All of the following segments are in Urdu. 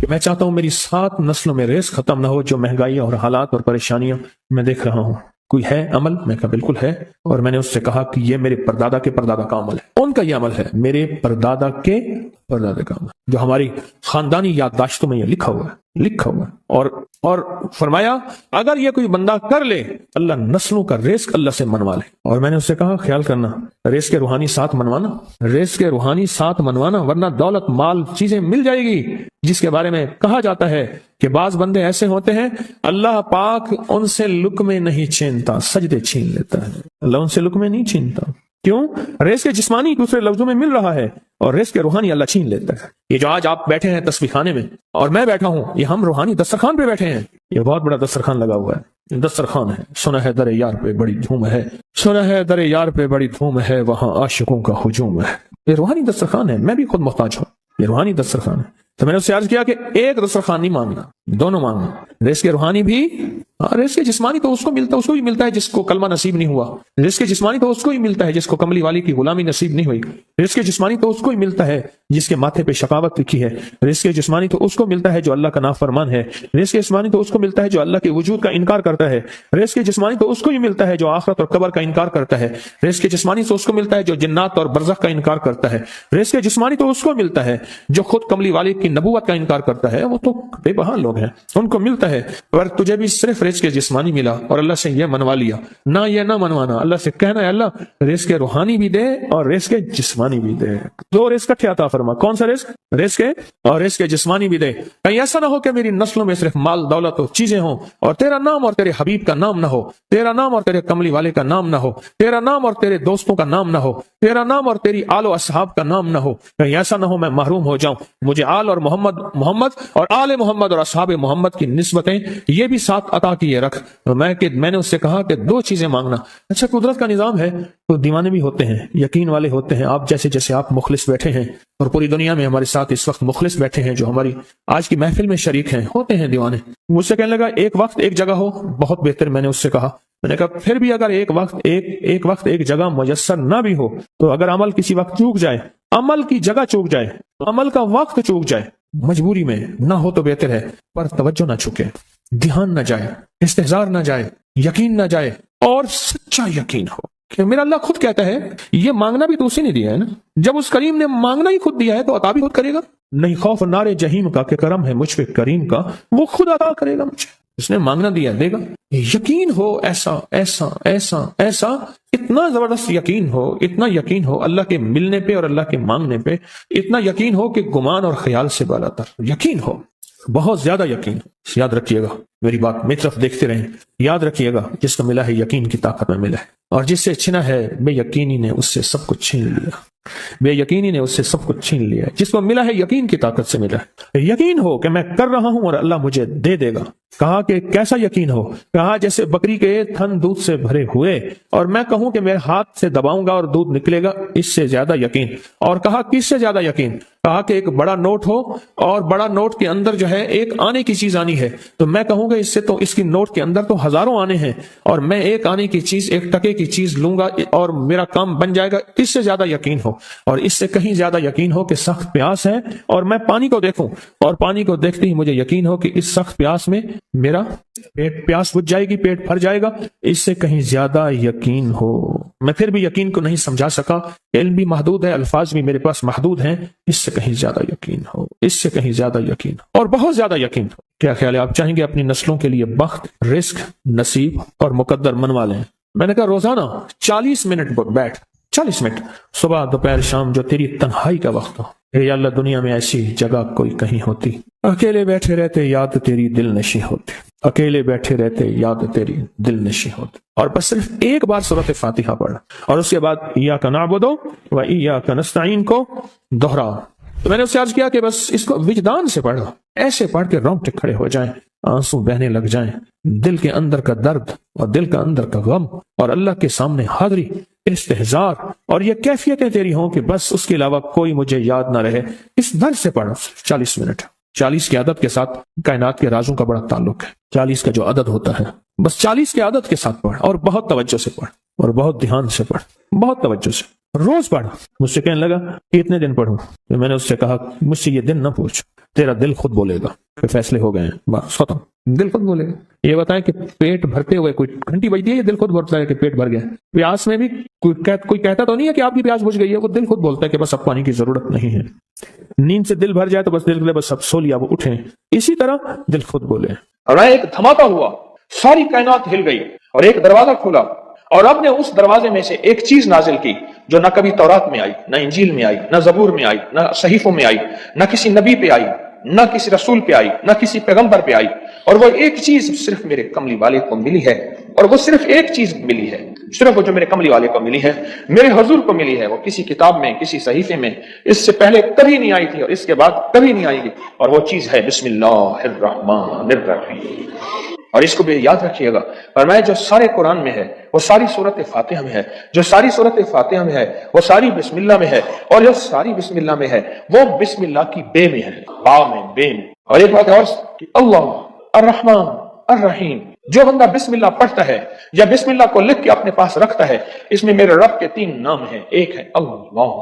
کہ میں چاہتا ہوں میری 7 نسلوں میں ریس ختم نہ ہو جو مہنگائی اور حالات اور پریشانیاں میں دیکھ رہا ہوں. کوئی ہے عمل؟ میں کہا بالکل ہے. اور میں نے اس سے کہا کہ یہ میرے پردادا کے پردادا کا عمل ہے. ان کا یہ عمل ہے میرے پردادا کے پردادا کا عمل, جو ہماری خاندانی یادداشتوں میں یہ لکھا ہوا ہے. اور فرمایا اگر یہ کوئی بندہ کر لے اللہ نسلوں کا ریس اللہ سے منوا لے. اور میں نے اس سے کہا خیال کرنا ریس کے روحانی ساتھ منوانا, ورنہ دولت مال چیزیں مل جائے گی جس کے بارے میں کہا جاتا ہے کہ بعض بندے ایسے ہوتے ہیں اللہ پاک ان سے لقمے نہیں چھینتا, سجدے چھین لیتا ہے. اللہ ان سے لقمے نہیں چھینتا. کیوں؟ ریس کے جسمانی دوسرے لفظوں میں مل رہا ہے اور ریس کے روحانی اللہ چھین لیتا ہے. یہ جو آج آپ بیٹھے ہیں تسبیح خانے میں اور میں بیٹھا ہوں, یہ ہم روحانی دسترخوان پہ بیٹھے ہیں. یہ بہت بڑا دسترخوان لگا ہوا ہے, دسترخوان ہے. سنا ہے در یار پہ بڑی دھوم ہے, سنا ہے در یار پہ بڑی دھوم ہے, وہاں عاشقوں کا ہجوم ہے. یہ روحانی دسترخوان ہے. میں بھی خود محتاج ہوں, یہ روحانی دسترخوان ہے. تو میں نے اس سے عرض کیا کہ ایک دسترخوان نہیں مانگنا, دونوں مانگنا. ریس کے روحانی بھی, ریس کے جسمانی تو اس کو بھی ملتا ہے جس کو کلمہ نصیب نہیں ہوا. ریس کے جسمانی تو اس کو ہی ملتا ہے جس کو کملی والی کی غلامی نصیب نہیں ہوئی. ریس کے جسمانی تو اس کو ہی ملتا ہے جس کے ماتھے پہ شقاوت لکھی ہے. ریس کے جسمانی تو اس کو ملتا ہے جو اللہ کا نافرمان ہے. ریس کے جسمانی تو اس کو ملتا ہے جو اللہ کے وجود کا انکار کرتا ہے. ریس کے جسمانی تو اس کو ہی ملتا ہے جو آخرت اور قبر کا انکار کرتا ہے. ریس کے جسمانی تو اس کو ملتا ہے جو جنات اور برزخ کا انکار کرتا ہے. ریس کے جسمانی تو اس کو ملتا ہے جو خود کملی والی کی نبوت کا انکار کرتا ہے. وہ تو بے بہا لوگ ہیں, ان کو ملتا ہے. پر تجھے بھی صرف ریس کے جسمانی ملا اور اللہ سے یہ منوا لیا. نہ یہ نہ منوانا, اللہ سے کہنا ہے اللہ ریس کے روحانی بھی دے اور ریس کے جسمانی بھی دے. 2 ریس کٹھے عطا فرما. کون سا ریس؟ ریس کے اور ریس کے جسمانی بھی دے. کہیں ایسا نہ ہو کہ میری نسلوں میں صرف مال دولت و چیزیں ہوں اور تیرا نام اور تیرے حبیب کا نام نہ ہو, تیرا نام اور تیرے کملی والے کا نام نہ ہو, تیرا نام اور تیرے دوستوں کا نام نہ ہو, تیرا نام اور تیری آل و اصحاب کا نام نہ ہو. کہیں ایسا نہ ہو میں محروم ہو جاؤں. مجھے آل اور محمد اور آل محمد اور اصحاب محمد کی نسبتیں یہ بھی ساتھ عطا کیے رکھ. میں نے اس سے کہا کہ 2 چیزیں مانگنا. اچھا قدرت کا نظام ہے تو دیوانے بھی ہوتے ہیں, یقین والے ہوتے ہیں. آپ جیسے آپ مخلص بیٹھے ہیں اور پوری دنیا میں ہمارے ساتھ اس وقت مخلص بیٹھے ہیں جو ہماری آج کی محفل میں شریک ہیں, ہوتے ہیں دیوانے. مجھ سے کہنے لگا ایک وقت ایک جگہ ہو بہت بہتر. میں نے اس سے کہا, میں نے کہا پھر بھی اگر ایک وقت ایک جگہ میسر نہ بھی ہو تو اگر عمل کسی وقت چوک جائے, عمل کی جگہ چوک جائے, عمل کا وقت چوک جائے, مجبوری میں نہ ہو تو بہتر ہے, پر توجہ نہ چکے, دھیان نہ جائے, استحضار نہ جائے, یقین نہ جائے, اور سچا یقین ہو کہ میرا اللہ خود کہتا ہے یہ مانگنا بھی تو اسی نے دیا ہے نا. جب اس کریم نے مانگنا ہی خود دیا ہے تو عطا بھی خود کرے گا. نہیں خوف نار جہیم کا کہ کرم ہے مجھ پہ کریم کا, وہ خود عطا کرے گا مجھے. اس نے مانگنا دیا, دے گا. یقین ہو ایسا ایسا ایسا ایسا, اتنا زبردست یقین ہو, اتنا یقین ہو اللہ کے ملنے پہ اور اللہ کے مانگنے پہ, اتنا یقین ہو کہ گمان اور خیال سے بالا تر یقین ہو, بہت زیادہ یقین. یاد رکھیے گا میری بات, میری طرف دیکھتے رہیں. یاد رکھیے گا جس کو ملا ہے یقین کی طاقت میں ملا ہے, اور جس سے چھنا ہے بے یقینی نے اس سے سب کچھ چھین لیا. بے یقینی نے اس سے سب کچھ چھین لیا. جس کو ملا ہے یقین کی طاقت سے ملا ہے. یقین ہو کہ میں کر رہا ہوں اور اللہ مجھے دے دے گا. کہا کہ کیسا یقین ہو؟ کہا جیسے بکری کے تھن دودھ سے بھرے ہوئے اور میں کہوں کہ میرے ہاتھ سے دباؤں گا اور دودھ نکلے گا, اس سے زیادہ یقین. اور کہا کس سے زیادہ یقین؟ کہا کہ ایک بڑا نوٹ ہو اور بڑا نوٹ کے اندر جو ہے ایک آنے کی چیز آنی ہے, تو میں کہوں گا اس سے تو اس کی نوٹ کے اندر تو ہزاروں آنے ہیں اور میں ایک آنے کی چیز, ایک ٹکے کی چیز لوں گا اور میرا کام بن جائے گا. اس سے زیادہ یقین ہو, اور اس سے کہیں زیادہ یقین ہو کہ سخت پیاس ہے اور میں پانی کو دیکھوں اور پانی کو دیکھتے ہی مجھے یقین ہو کہ اس سخت پیاس میں میرا پیاس بجھ جائے گی, پیٹ بھر جائے گا. اس سے کہیں زیادہ یقین ہو. میں پھر بھی یقین کو نہیں سمجھا سکا, علم بھی محدود ہے, الفاظ بھی میرے پاس محدود ہیں. اس سے کہیں زیادہ یقین ہو, اس سے کہیں زیادہ یقین ہو, اور بہت زیادہ یقین ہو. کیا خیال ہے, آپ چاہیں گے اپنی نسلوں کے لیے بخت, رزق, نصیب اور مقدر منوا لیں؟ میں نے کہا روزانہ 40 منٹ بیٹھ, 40 منٹ صبح دوپہر شام جو تیری تنہائی کا وقت ہو. اے اللہ دنیا میں ایسی جگہ کوئی کہیں ہوتی, اکیلے بیٹھے رہتے یاد تیری دل نشی ہوتی, اکیلے بیٹھے رہتے یاد تیری دل نشی ہوتی. اور بس صرف ایک بار سورۃ فاتحہ پڑھا اور اس کے بعد ایاک نعبد و ایاک نستعین کو دوہرا. تو میں نے اس سے عرض کیا کہ بس اس کو وجدان سے پڑھا, ایسے پڑھ کے رونگٹے کھڑے ہو جائیں, آنسو بہنے لگ جائیں, دل کے اندر کا درد اور دل کا اندر کا غم اور اللہ کے سامنے حاضری, استحضار اور یہ کیفیتیں تیری ہوں کہ بس اس کے علاوہ کوئی مجھے یاد نہ رہے. اس درد سے پڑھو 40 منٹ. 40 کے عدد کے ساتھ کائنات کے رازوں کا بڑا تعلق ہے. 40 کا جو عدد ہوتا ہے بس 40 کے عدد کے ساتھ پڑھ, اور بہت توجہ سے پڑھ اور بہت دھیان سے پڑھ, بہت توجہ سے روز پڑھ. مجھ سے کہنے لگا اتنے دن پڑھوں؟ تو میں نے اس سے کہا مجھ سے یہ دن نہ پوچھ, تیرا دل خود بولے گا کہ فیصلے ہو گئے ہیں، بس ختم، دل خود بولے گا۔ یہ بتائیں کہ پیٹ بھرتے ہوئے کوئی گھنٹی بجتی ہے، یہ دل خود بولتا ہے کہ پیٹ بھر گیا۔ پیاس میں بھی کوئی کہتا تو نہیں ہے کہ آپ کی پیاس بجھ گئی ہے، وہ دل خود بولتا ہے کہ بس اب پانی کی ضرورت نہیں ہے۔ نیند سے دل بھر جائے تو بس دل کے بس اب سو لیا، وہ اٹھیں، اسی طرح دل خود بولے۔ اور ایک دھماکہ ہوا، ساری کائنات ہل گئی اور ایک دروازہ کھلا، اور اب نے اس دروازے میں سے ایک چیز نازل کی جو نہ کبھی تورات میں آئی، نہ انجیل میں آئی، نہ زبور میں آئی، نہ صحیفوں میں آئی، نہ کسی نبی پہ آئی، نہ کسی رسول پہ آئی، نہ کسی پیغمبر پہ آئی، اور وہ ایک چیز صرف میرے کملی والے کو ملی ہے، اور وہ صرف ایک چیز ملی ہے، صرف وہ جو میرے کملی والے کو ملی ہے، میرے حضور کو ملی ہے، وہ کسی کتاب میں، کسی صحیفے میں اس سے پہلے کبھی نہیں آئی تھی اور اس کے بعد کبھی نہیں آئے گی، اور وہ چیز ہے بسم اللہ الرحمن الرحیم۔ اور اس کو بھی یاد رکھیے گا، فرمایا جو سارے قرآن میں ہے وہ ساری سورت فاتحہ میں ہے، جو ساری سورت فاتحہ میں ہے وہ ساری بسم اللہ میں ہے، اور جو ساری بسم اللہ میں ہے وہ بسم اللہ کی بے میں ہے، با میں، بے میں۔ اور ایک بات اور کہ اللہ الرحمن الرحیم، جو بندہ بسم اللہ پڑھتا ہے یا بسم اللہ کو لکھ کے اپنے پاس رکھتا ہے، اس میں میرے رب کے 3 نام ہیں، ایک ہے اللہ،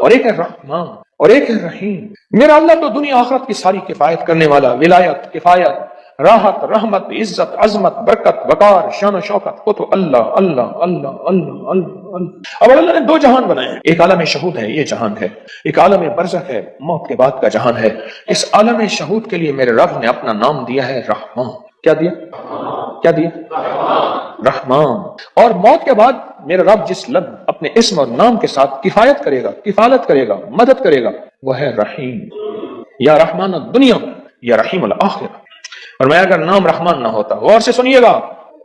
اور ایک ہے رحمان، اور ایک ہے رحیم۔ میرا اللہ تو دنیا آخرت کی ساری کفایت کرنے والا، ولایت، کفایت، راحت، رحمت، عزت، عظمت، برکت، وقار، شان و شوکت، وہ تو اللہ اللہ اللہ اللہ اللہ اللہ۔ اب اللہ نے 2 جہان بنائے ہیں، ایک عالم شہود ہے، یہ جہان ہے، ایک عالم برزخ ہے، موت کے بعد کا جہان ہے۔ اس عالم شہود کے لیے میرے رب نے اپنا نام دیا ہے رحمان۔ کیا دیا؟ کیا دیا؟ رحمان۔ اور موت کے بعد میرا رب جس لفظ اپنے اسم اور نام کے ساتھ کفایت کرے گا، کفالت کرے گا، مدد کرے گا، وہ ہے رحیم۔ یا رحمان الدنیا یا رحیم الآخرہ۔ فرمایا اگر نام رحمان نہ ہوتا، غور سے سنیے گا،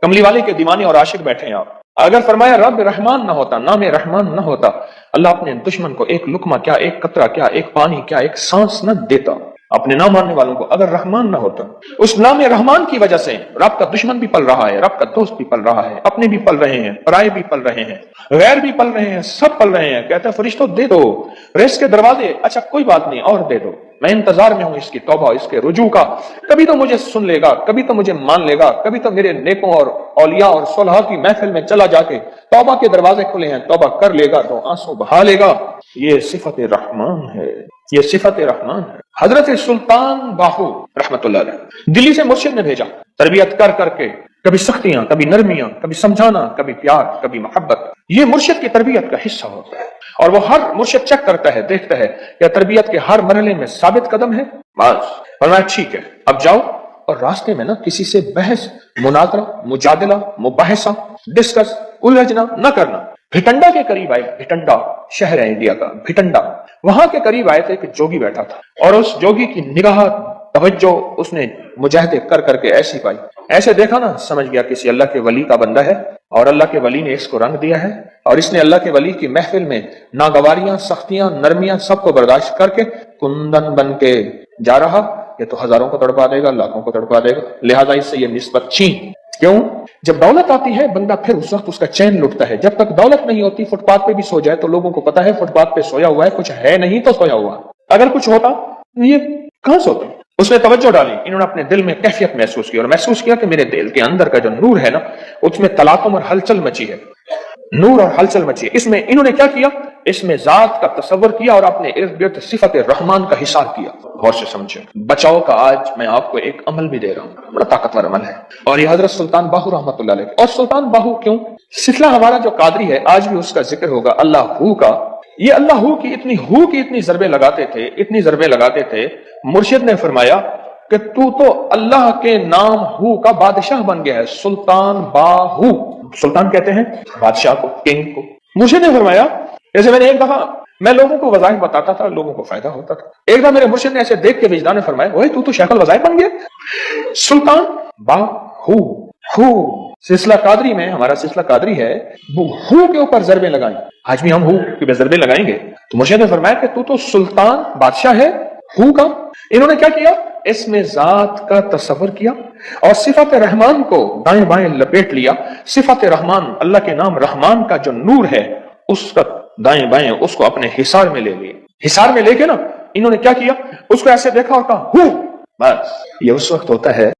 کملی والے کے دیوانے اور عاشق بیٹھے ہیں آپ، اگر فرمایا رب رحمان نہ ہوتا، نام رحمان نہ ہوتا، اللہ اپنے دشمن کو ایک لقمہ کیا، ایک قطرہ کیا، ایک پانی کیا، ایک سانس نہ دیتا اپنے نام ماننے والوں کو، اگر رحمان نہ ہوتا۔ اس نام رحمان کی وجہ سے رب کا دشمن بھی پل رہا ہے، رب کا دوست بھی پل رہا ہے، اپنے بھی پل رہے ہیں، پرائے بھی پل رہے ہیں، غیر بھی پل رہے ہیں، سب پل رہے ہیں۔ کہتا ہے فرشتوں دے دو رزق کے دروازے، اچھا کوئی بات نہیں اور دے دو، میں انتظار میں ہوں اس کی توبہ، اس کے رجوع کا، کبھی تو مجھے سن لے گا، کبھی تو مجھے مان لے گا، کبھی تو میرے نیکوں اور اولیاء اور صلحاء کی محفل میں چلا جا کے توبہ کے دروازے کھلے ہیں، توبہ کر لے گا تو آنسو بہا لے گا۔ یہ صفت رحمان ہے، یہ صفت رحمان ہے۔ حضرت سلطان باہو رحمت اللہ علیہ دلی سے مرشد نے بھیجا، تربیت کر کر کے، کبھی سختیاں، کبھی نرمیاں، کبھی سمجھانا، کبھی پیار، کبھی محبت، یہ مرشد کی تربیت کا حصہ ہوتا ہے۔ اور وہ ہر مرشد چیک کرتا ہے، دیکھتا ہے کہ تربیت کے ہر مرحلے میں ثابت قدم ہے، بس فرمایا ٹھیک ہے اب جاؤ، اور راستے میں نا کسی سے بحث، مناظرہ، مجادلہ، مباحثہ، ڈسکس، الجھنا نہ کرنا۔ بھٹنڈا کے قریب آئے، بھٹنڈا شہر ہے انڈیا کا، بھٹنڈا، وہاں کے قریب آئے تھے، ایک جوگی بیٹھا تھا، اور اس جوگی کی نگاہ، توجہ اس نے مجاہدے کر کر کے ایسی پائی، ایسے دیکھا نا سمجھ گیا کسی اللہ کے ولی کا بندہ ہے، اور اللہ کے ولی نے اس کو رنگ دیا ہے، اور اس نے اللہ کے ولی کی محفل میں ناگواریاں، سختیاں، نرمیاں سب کو برداشت کر کے کندن بن کے جا رہا۔ یہ تو ہزاروں کو تڑپا دے گا، لاکھوں کو تڑپا دے گا، لہٰذا اس سے یہ نسبت چھین۔ کیوں؟ جب دولت آتی ہے بندہ پھر اس وقت اس کا چین لٹتا ہے، جب تک دولت نہیں ہوتی فٹ پاتھ پہ بھی سو جائے تو لوگوں کو پتا ہے فٹ پاتھ پہ سویا ہوا ہے، کچھ ہے نہیں تو سویا ہوا، اگر کچھ ہوتا یہ کہاں سوتا؟ اس نے توجہ ڈالی، انہوں نے اپنے دل میں کیفیت محسوس کی، اور محسوس کیا کہ میرے دل کے اندر کا جو نور ہے نا اس میں تلاطم اور ہلچل مچی ہے، نور اور ہلچل مچی ہے۔ اس میں انہوں نے کیا کیا، اس میں ذات کا تصور کیا اور اپنے ارد گرد صفت رحمان کا حصار کیا۔ غور سے سمجھے، بچاؤ کا آج میں آپ کو ایک عمل بھی دے رہا ہوں، بڑا طاقتور عمل ہے، اور یہ حضرت سلطان باہو رحمت اللہ علیہ۔ اور سلطان باہو کیوں؟ سلسلہ ہمارا جو قادری ہے آج بھی اس کا ذکر ہوگا، اللہ ہو کا۔ یہ اللہ ہو کی اتنی ضربیں لگاتے تھے، اتنی ضربیں لگاتے تھے، مرشد نے فرمایا کہ تو اللہ کے نام ہو کا بادشاہ بن گیا ہے، سلطان باہو۔ سلطان کہتے ہیں بادشاہ کو، کنگ کو۔ مرشد نے فرمایا، جیسے میں نے ایک دفعہ میں لوگوں کو وظائف بتاتا تھا، لوگوں کو فائدہ ہوتا تھا، ایک دفعہ میرے مرشد نے ایسے دیکھ کے وجدان نے فرمایا، اوئے تو شیخ الوظائف بن گیا، سلطان باہو۔ ہو سلسلہ قادری میں، ہمارا سلسلہ قادری ہے، وہ ہو کے اوپر ضربیں لگائیں، آج بھی ہم ہو کے ضربیں لگائیں گے۔ تو مرشد نے فرمایا کہ تو سلطان بادشاہ ہے ہو کا۔ انہوں نے کیا کیا، اس میں ذات کا تصور کیا اور صفت رحمان کو دائیں بائیں لپیٹ لیا۔ صفت رحمان، اللہ کے نام رحمان کا جو نور ہے اس کا دائیں بائیں اس کو اپنے حصار میں لے لیا۔ حصار میں لے کے نا انہوں نے کیا کیا، اس کو ایسے دیکھا اور کہا ہو، بس یہ اس وقت ہوتا ہے